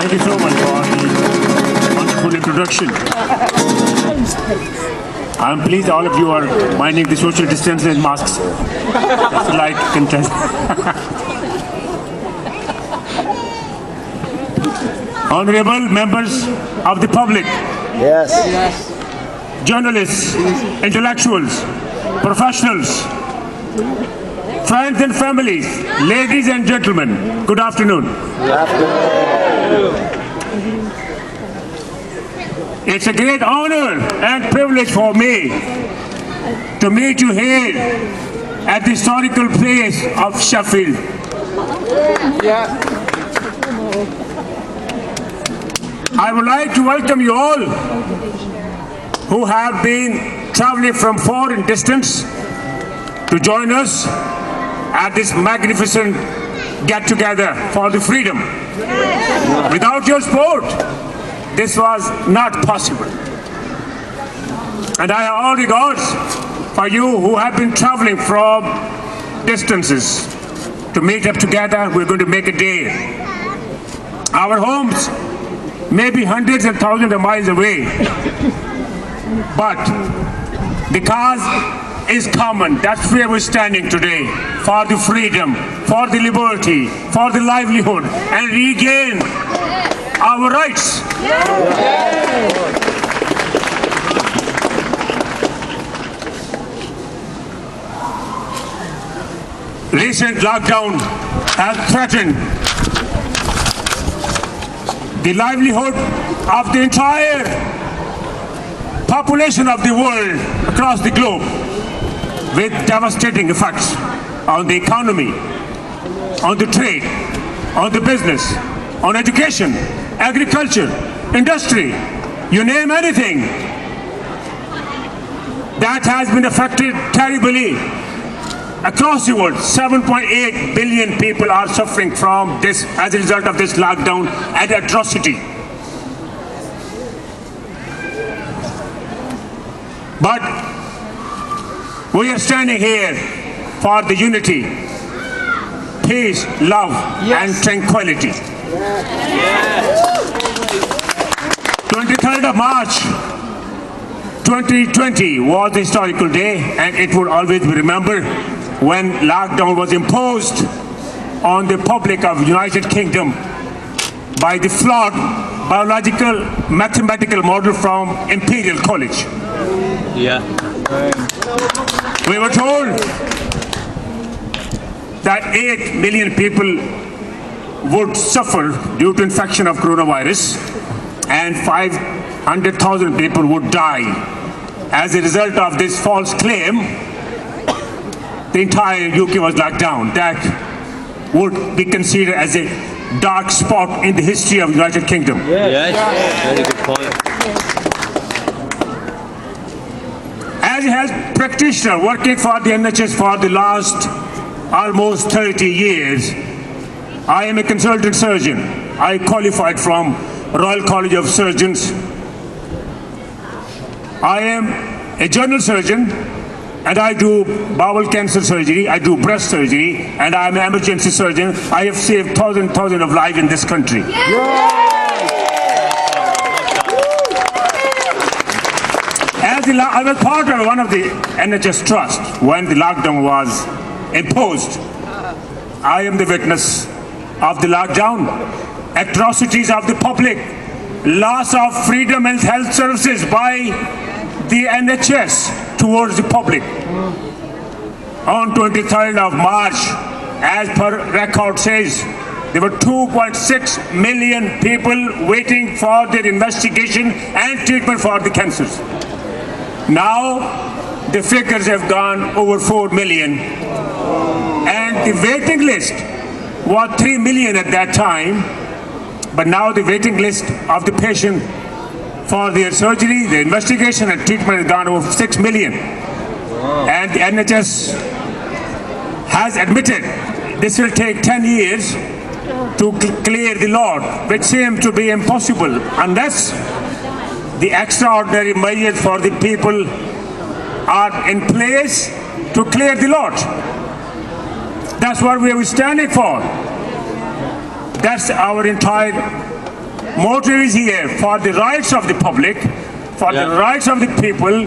Thank you so much for the wonderful introduction. I'm pleased all of you are minding the social distance and masks. That's a light contest. Honorable members of the public, Yes. journalists, intellectuals, professionals, friends and families, ladies and gentlemen, good afternoon. It's a great honor and privilege for me to meet you here at the historical place of Sheffield. I would like to welcome you all who have been traveling from far and distance to join us at this magnificent get-together for the freedom. Without your support, this was not possible. And I have all regards for you who have been traveling from distances to meet up together. We're going to make a day. Our homes may be hundreds and thousands of miles away, but the cause is common. That's where we're standing today, for the freedom, for the liberty, for the livelihood, and regain our rights. Recent lockdown has threatened the livelihood of the entire population of the world across the globe, with devastating effects on the economy, on the trade, on the business, on education, agriculture, industry, you name anything that has been affected terribly across the world. 7.8 billion people are suffering from this as a result of this lockdown and atrocity. But we are standing here for the unity, peace, love, and tranquility. 23rd of March 2020 was the historical day, and it will always be remembered when lockdown was imposed on the public of the United Kingdom by the flawed biological mathematical model from Imperial College. We were told that 8 million people would suffer due to infection of coronavirus, and 500,000 people would die. As a result of this false claim, the entire UK was locked down. That would be considered as a dark spot in the history of the United Kingdom. Yes, very good point. As a health practitioner working for the NHS for the last almost 30 years, I am a consultant surgeon. I qualified from Royal College of Surgeons. I am a general surgeon, and I do bowel cancer surgery, I do breast surgery, and I am an emergency surgeon. I have saved thousands of lives in this country. I was part of one of the NHS trust when the lockdown was imposed. I am the witness of the lockdown, atrocities of the public, loss of freedom and health services by the NHS towards the public. On 23rd of March, as per record says, there were 2.6 million people waiting for their investigation and treatment for the cancers. Now, the figures have gone over 4 million. And the waiting list was 3 million at that time, but now the waiting list of the patient for their surgery, their investigation and treatment has gone over 6 million. And the NHS has admitted this will take 10 years to clear the lot, which seems to be impossible unless the extraordinary measures for the people are in place to clear the lot. That's what we are standing for. That's our entire motive is here for the rights of the public, for the rights of the people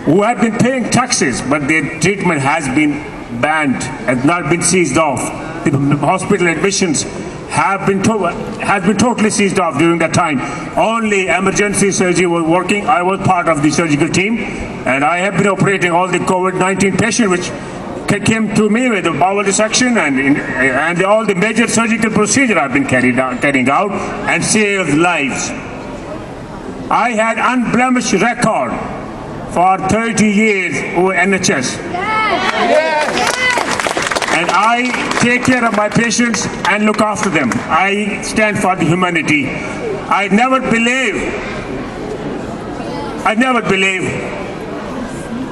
who have been paying taxes, but their treatment has been banned, has not been seized off. The hospital admissions has been totally seized off during that time. Only emergency surgery was working. I was part of the surgical team, and I have been operating all the COVID-19 patients which came to me with a bowel dissection, and all the major surgical procedures have been carrying out and saved lives. I had unblemished record for 30 years over NHS. And I take care of my patients and look after them. I stand for the humanity. I never believe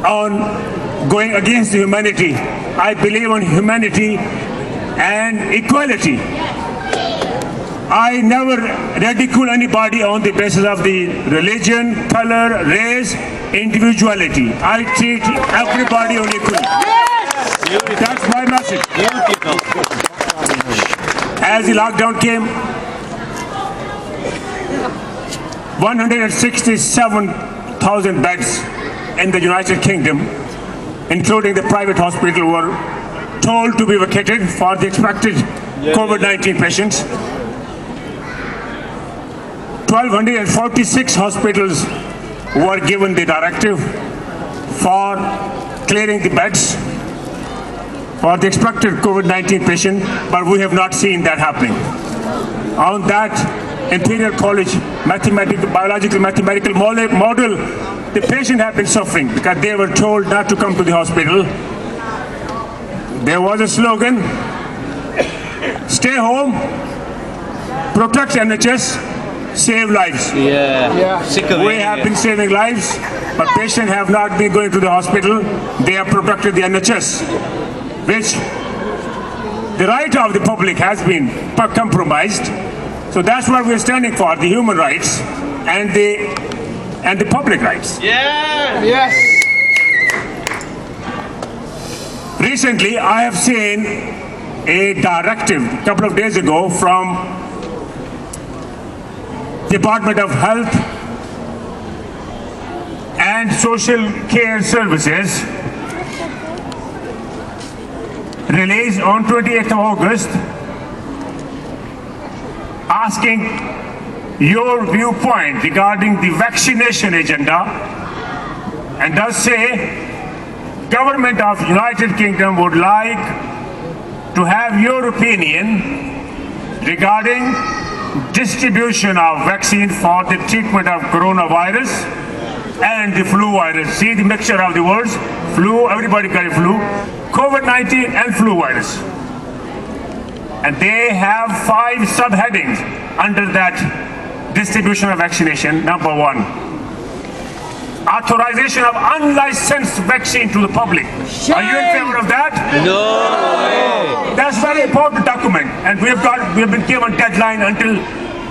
on going against the humanity. I believe on humanity and equality. I never ridicule anybody on the basis of the religion, color, race, individuality. I treat everybody on equally. That's my message. As the lockdown came, 167,000 beds in the United Kingdom, including the private hospital, were told to be vacated for the expected COVID-19 patients. 1,246 hospitals were given the directive for clearing the beds for the expected COVID-19 patient, but we have not seen that happening. On that Imperial College biological mathematical model, the patient have been suffering because they were told not to come to the hospital. There was a slogan, stay home, protect NHS, save lives. Sick of We have been saving lives, but patients have not been going to the hospital. They have protected the NHS, which the right of the public has been compromised. So that's what we're standing for, the human rights and the public rights. Recently, I have seen a directive a couple of days ago from Department of Health and Social Care Services, released on 28th of August, asking your viewpoint regarding the vaccination agenda, and does say government of United Kingdom would like to have your opinion regarding distribution of vaccine for the treatment of coronavirus and the flu virus. See the mixture of the words, flu, everybody got a flu, COVID-19 and flu virus. And they have 5 subheadings under that distribution of vaccination. Number 1, authorization of unlicensed vaccine to the public. Are you in favor of that? No. That's very important document, and we have been given deadline until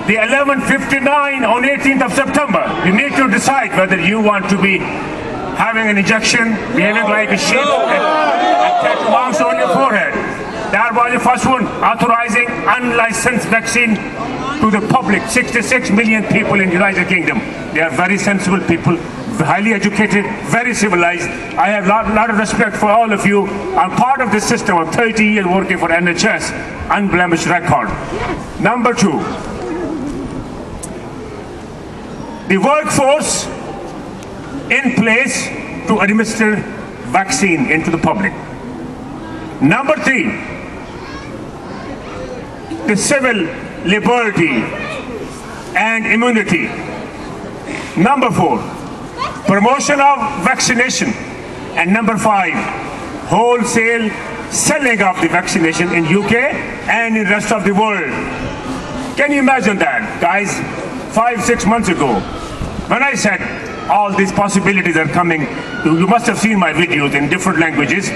the 11:59 on 18th of September. You need to decide whether you want to be having an injection, behaving like a sheep, and tattoo marks on your forehead. That was the first one, authorizing unlicensed vaccine to the public. 66 million people in the United Kingdom. They are very sensible people, highly educated, very civilized. I have a lot of respect for all of you. I'm part of this system of 30 years working for NHS, unblemished record. Number 2, the workforce in place to administer vaccine into the public. Number 3, the civil liberty and immunity. Number 4, promotion of vaccination. And number 5, wholesale selling of the vaccination in UK and in the rest of the world. Can you imagine that, guys? 5-6 months ago, when I said all these possibilities are coming, you must have seen my videos in different languages.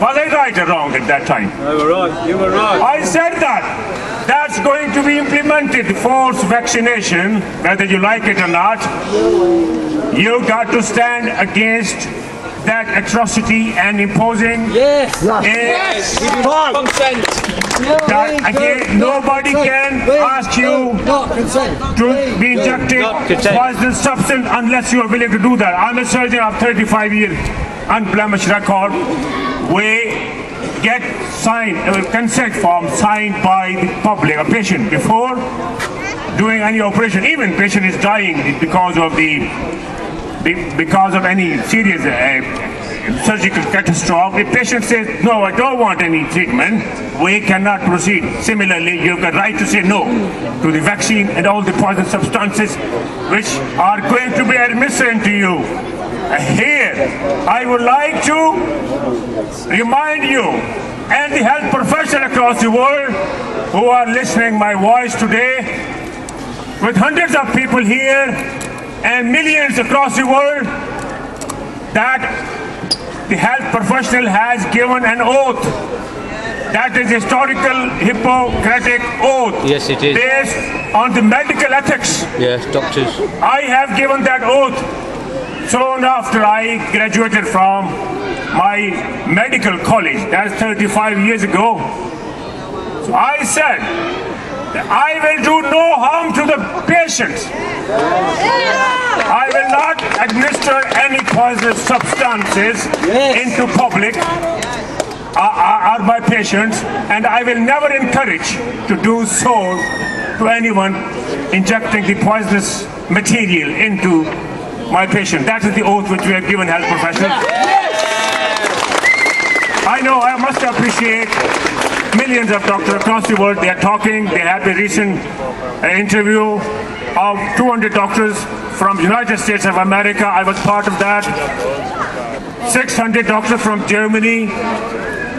Was I right or wrong at that time? You were right. You were right. I said that's going to be implemented, forced vaccination, whether you like it or not. You got to stand against that atrocity and imposing Yes. a Consent. that again, nobody can ask you to be injected poisonous substance unless you are willing to do that. I'm a surgeon of 35 years, unblemished record. We get consent form signed by the public, a patient, before doing any operation. Even patient is dying because of any serious surgical catastrophe. The patient says, no, I don't want any treatment, we cannot proceed. Similarly, you have the right to say no to the vaccine and all the poison substances which are going to be administered to you. Here, I would like to remind you and the health professionals across the world who are listening my voice today, with hundreds of people here and millions across the world, that the health professional has given an oath. That is historical Hippocratic oath. Yes, it is. Based on the medical ethics. Yes, doctors. I have given that oath soon after I graduated from my medical college. That's 35 years ago. So I said, I will do no harm to the patients. I will not administer any poisonous substances into public or my patients, and I will never encourage to do so to anyone injecting the poisonous material into my patient. That is the oath which we have given health professionals. I know I must appreciate millions of doctors across the world. They are talking. They had a recent interview of 200 doctors from the United States of America. I was part of that. 600 doctors from Germany.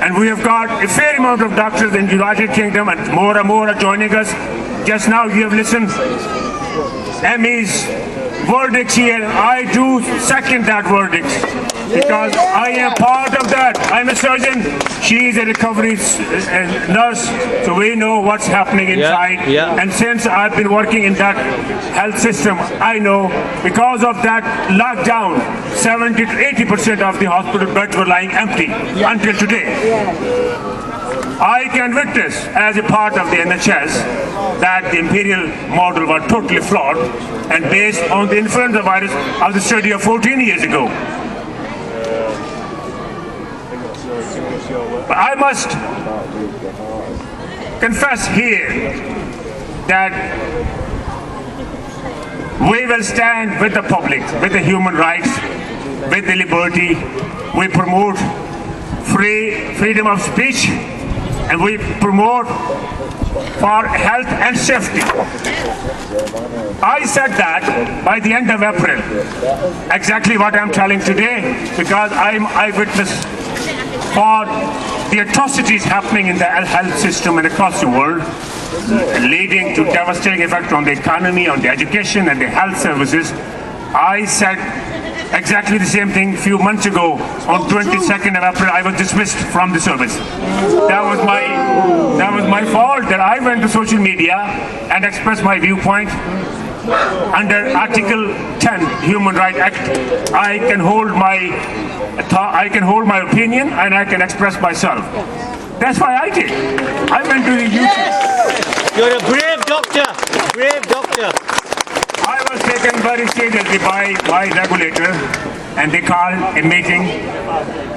And we have got a fair amount of doctors in the United Kingdom, and more are joining us. Just now you have listened Emmy's verdict here. I do second that verdict because I am part of that. I'm a surgeon. She is a recovery nurse, so we know what's happening inside. And since I've been working in that health system, I know because of that lockdown, 70 to 80% of the hospital beds were lying empty until today. I can witness as a part of the NHS that the imperial model was totally flawed and based on the influenza virus of the study of 14 years ago. But I must confess here that we will stand with the public, with the human rights, with the liberty. We promote freedom of speech, and we promote for health and safety. I said that by the end of April, exactly what I'm telling today, because I'm eyewitness for the atrocities happening in the health system and across the world, leading to devastating effect on the economy, on the education and the health services. I said exactly the same thing a few months ago. On 22nd of April, I was dismissed from the service. That was my fault, that I went to social media and expressed my viewpoint. Under Article 10 Human Rights Act, I can hold my opinion and I can express myself. That's why I did. I went to the YouTube. You're a brave doctor. Brave doctor. I was taken very seriously by my regulator, and they called a meeting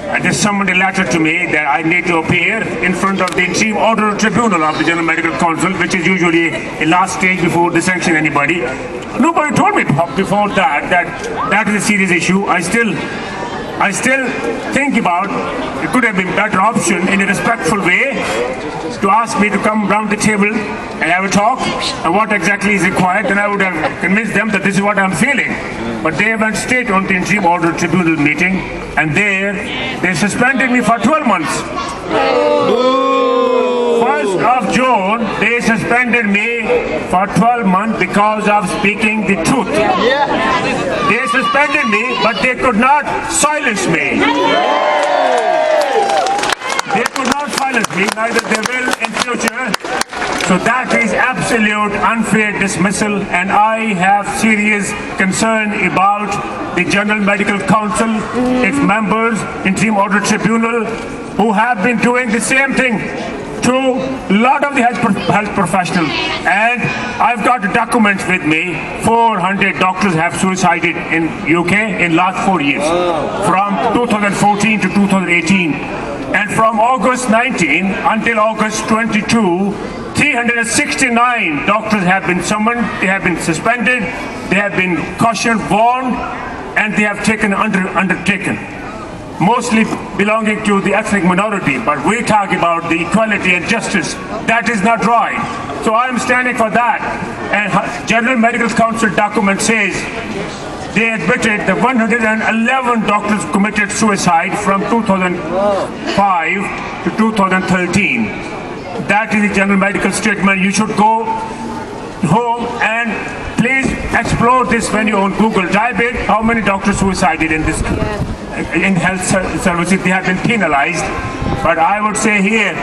and they summoned a letter to me that I need to appear in front of the Interim Order Tribunal of the General Medical Council, which is usually a last stage before they sanction anybody. Nobody told me before that is a serious issue. I still think about it could have been a better option in a respectful way to ask me to come round the table and have a talk and what exactly is required. Then I would have convinced them that this is what I'm feeling. But they went straight on the Interim Order Tribunal meeting, and they suspended me for 12 months. 1st of June, they suspended me for 12 months because of speaking the truth. They suspended me, but they could not silence me. They could not silence me, neither they will in future. So that is absolute unfair dismissal, and I have serious concern about the General Medical Council, its members, Interim Order Tribunal, who have been doing the same thing to a lot of the health professionals. And I've got documents with me. 400 doctors have suicided in UK in last 4 years, from 2014 to 2018. And from August 19 until August 22, 369 doctors have been summoned, they have been suspended, they have been cautioned, warned, and they have taken undertaken, mostly belonging to the ethnic minority. But we talk about the equality and justice. That is not right. So I am standing for that. And General Medical Council document says they admitted that 111 doctors committed suicide from 2005 to 2013. That is the general medical statement. You should go home and please explore this when you on Google. Type it, how many doctors suicided in this in health services. They have been penalized. But I would say here,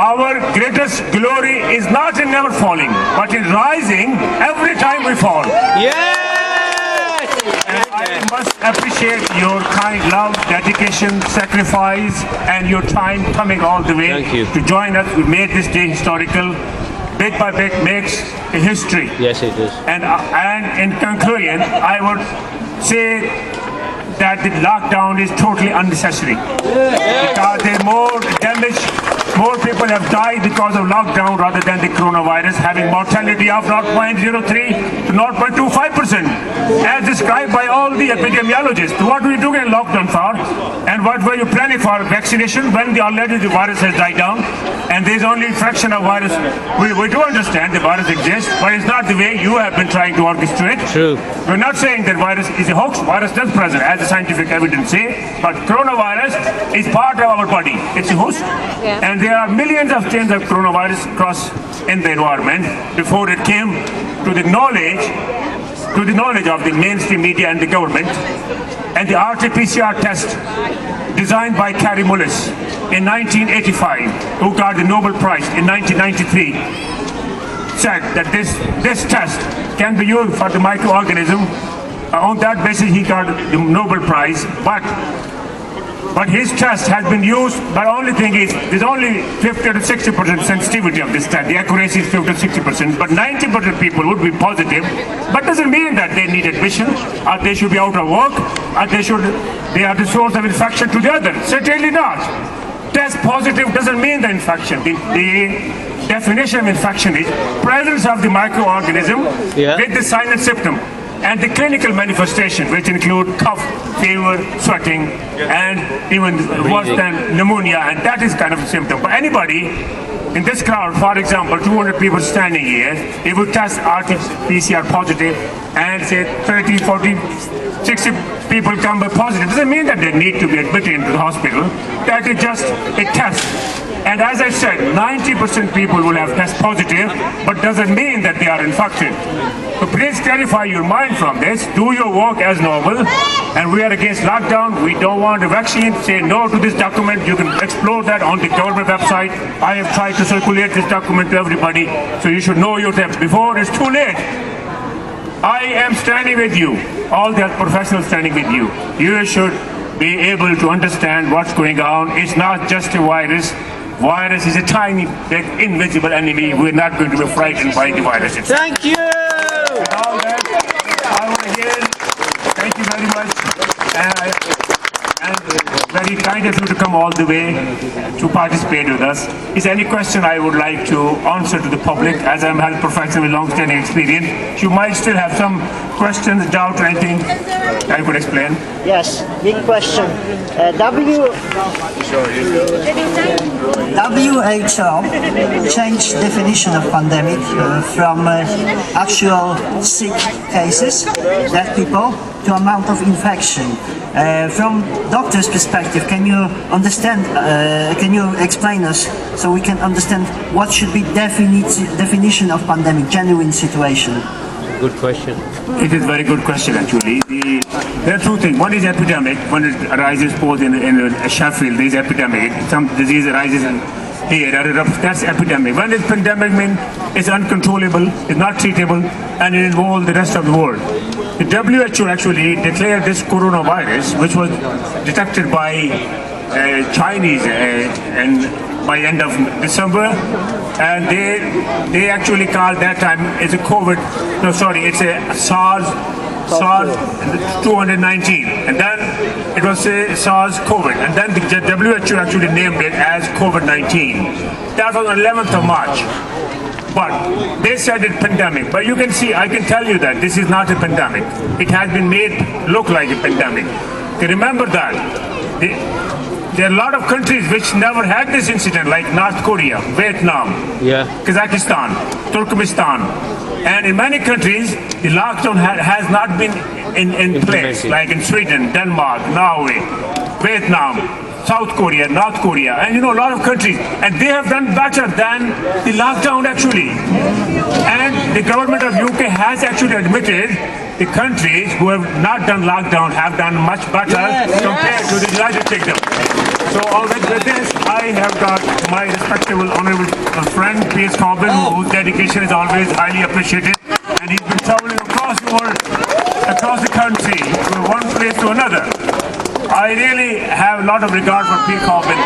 our greatest glory is not in never falling, but in rising every time we fall. Yes! And I must appreciate your kind love, dedication, sacrifice, and your time coming all the way Thank you. to join us. We made this day historical. Bit by bit makes a history. Yes, it is. And in conclusion, I would say that the lockdown is totally unnecessary. Because there's more damage, more people have died because of lockdown rather than the coronavirus, having mortality of 0.03 to 0.25%, as described by all the epidemiologists. What were you doing in lockdown for? And what were you planning for? Vaccination when already the virus has died down? And there's only a fraction of virus. We do understand the virus exists, but it's not the way you have been trying to orchestrate. True. We're not saying that virus is a hoax. Virus does present, as the scientific evidence say, but coronavirus is part of our body. It's a host. Yeah. And there are millions of strains of coronavirus across in the environment before it came to the knowledge of the mainstream media and the government. And the RT-PCR test designed by Carrie Mullis in 1985, who got the Nobel Prize in 1993, said that this test can be used for the microorganism. On that basis, he got the Nobel Prize. But his test has been used, but only thing is, there's only 50 to 60% sensitivity of this test. The accuracy is 50 to 60%, but 90% people would be positive. But doesn't mean that they need admission, or they should be out of work, or they are the source of infection to the other. Certainly not. Test positive doesn't mean the infection. The definition of infection is presence of the microorganism with the sign and symptom. And the clinical manifestation, which include cough, fever, sweating, and even worse than pneumonia, and that is kind of a symptom. But anybody in this crowd, for example, 200 people standing here, if we test RT-PCR positive and say 30, 40, 60 people come back positive, doesn't mean that they need to be admitted into the hospital. That is just a test. And as I said, 90% people will have test positive, but doesn't mean that they are infected. So please clarify your mind from this. Do your work as normal. And we are against lockdown. We don't want a vaccine. Say no to this document. You can explore that on the government website. I have tried to circulate this document to everybody. So you should know your steps before it's too late. I am standing with you. All the professionals standing with you. You should be able to understand what's going on. It's not just a virus. Virus is a tiny, big, invisible enemy. We're not going to be frightened by the virus itself. Thank you! With all that, I want to again thank you very much. And very kind of you to come all the way to participate with us. Is there any question I would like to answer to the public? As I'm a health professional with long-standing experience, you might still have some questions, doubt, or anything I could explain. Yes, big question. WHO changed definition of pandemic from actual sick cases, dead people, to amount of infection. From doctor's perspective, can you understand? Can you explain us so we can understand what should be definition of pandemic, genuine situation? Good question. It is a very good question, actually. There are two things. One is epidemic. When it arises, suppose in Sheffield, there is epidemic. Some disease arises here. That's epidemic. When it's pandemic, means it's uncontrollable, it's not treatable, and it involves the rest of the world. The WHO actually declared this coronavirus, which was detected by Chinese and by end of December, and they actually called that time it's a COVID. No, sorry, it's a SARS 219, and then it was SARS COVID, and then the WHO actually named it as COVID-19. That was on 11th of March. But they said it's pandemic. But you can see, I can tell you that this is not a pandemic. It has been made look like a pandemic. Remember that. There are a lot of countries which never had this incident, like North Korea, Vietnam, Kazakhstan, Turkmenistan. And in many countries, the lockdown has not been in place, like in Sweden, Denmark, Norway, Vietnam, South Korea, North Korea, and a lot of countries. And they have done better than the lockdown actually. And the government of UK has actually admitted the countries who have not done lockdown have done much better compared to the United Kingdom. So with this, I have got my respectable, honorable friend, P.S. Corbyn, whose dedication is always highly appreciated. And he's been traveling across the world, across the country, from one place to another. I really have a lot of regard for P. Corbyn.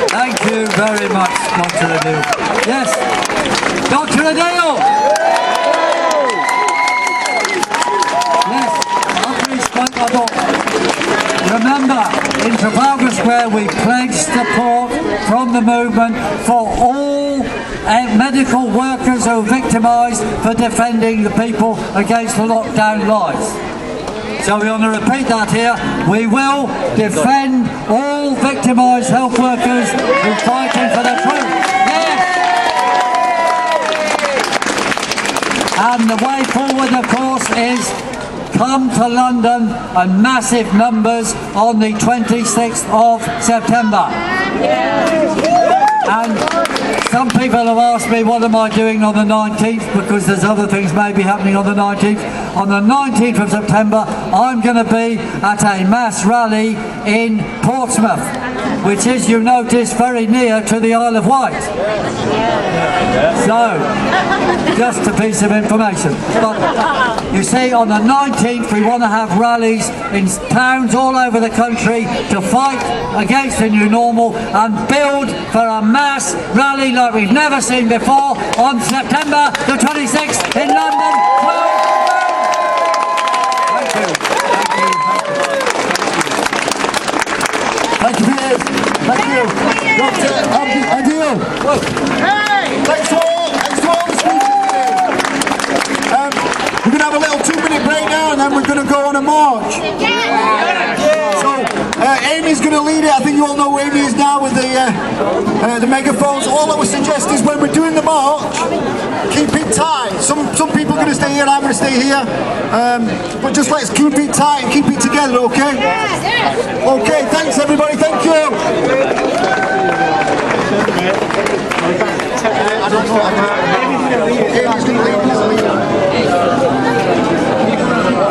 Thank you very much, Dr. Adil. Yes, Dr. Adil! Yes, after he spoke, I thought, remember, in Trafalgar Square we pledged support from the movement for all medical workers who are victimised for defending the people against the lockdown lies. So we want to repeat that here. We will defend all victimised health workers who are fighting for the truth. Yes! And the way forward, of course, is come to London in massive numbers on the 26th of September. And some people have asked me what am I doing on the 19th, because there's other things maybe happening on the 19th. On the 19th of September I'm going to be at a mass rally in Portsmouth, which is, you notice, very near to the Isle of Wight. So, just a piece of information. But you see, on the 19th we want to have rallies in towns all over the country to fight against the new normal and build for a mass rally like we've never seen before on September the 26th in London. Thank you. Thank you, Piers. Thank you. Dr. Adil. Hey! Thanks to all the speakers today. We're going to have a little 2-minute break now, and then we're going to go on a march. So, Amy's going to lead it. I think you all know who Amy is now with the megaphones. All I would suggest is when we're doing the march, keep it tight. Some people are going to stay here, I'm going to stay here. But just let's keep it tight and keep it together, okay? Okay, thanks everybody, thank you. I don't know. Amy's going to lead.